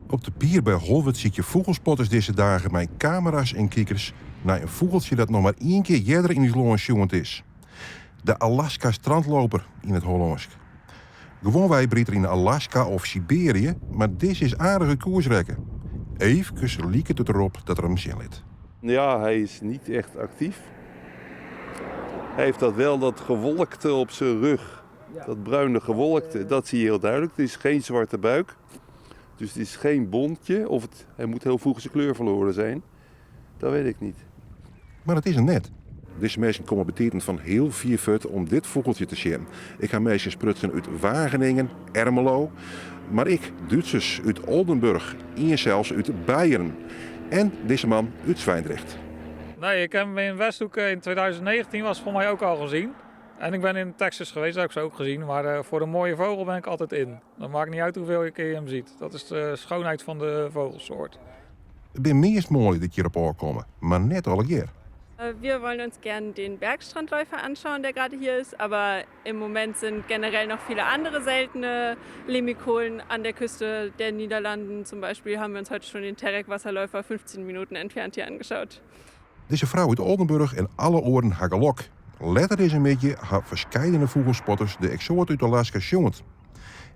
Op de pier bij Holwert zie je vogelspotters deze dagen met camera's en kijkers naar een vogeltje dat nog maar één keer eerder in het land jongen is. De Alaska strandloper in het Hollandsk. Gewoon wij breeder in Alaska of Siberië, maar dit is aardige koersrekken. Even liek het erop dat er hem zit. Ja, hij is niet echt actief. Hij heeft dat gewolkte op zijn rug. Dat bruine gewolkte, dat zie je heel duidelijk. Het is geen zwarte buik. Dus het is geen bontje. Of hij moet heel vroeg zijn kleur verloren zijn. Dat weet ik niet. Maar het is er net. Deze mensen komen beteten van heel Vierfut om dit vogeltje te zien. Ik ga meisjes sprutsen uit Wageningen, Ermelo. Maar ik, Duitsers uit Oldenburg en zelfs uit Beieren. En deze man uit Zwijndrecht. Nee, ik heb hem in Westhoek in 2019 was voor mij ook al gezien. En ik ben in Texas geweest, dat heb ik ze ook gezien. Maar voor een mooie vogel ben ik altijd in. Dat maakt niet uit hoeveel keer je hem ziet. Dat is de schoonheid van de vogelsoort. Het is meest mooi dat je erop aankomen, maar net alle keer. Wir wollen uns gern den Bergstrandläufer anschauen, der gerade hier ist, aber im Moment sind generell noch viele andere seltene Lemikolen an der Küste der Niederlanden. Zum Beispiel haben wir uns heute schon den Terek-Wasserläufer 15 Minuten entfernt hier angeschaut. Deze vrouw uit Oldenburg en alle oren hagelok. Letter is een beetje haar verscheidene vogelspotters de exoot uit Alaska jongen.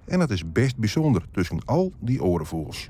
En dat is best bijzonder tussen al die orenvogels.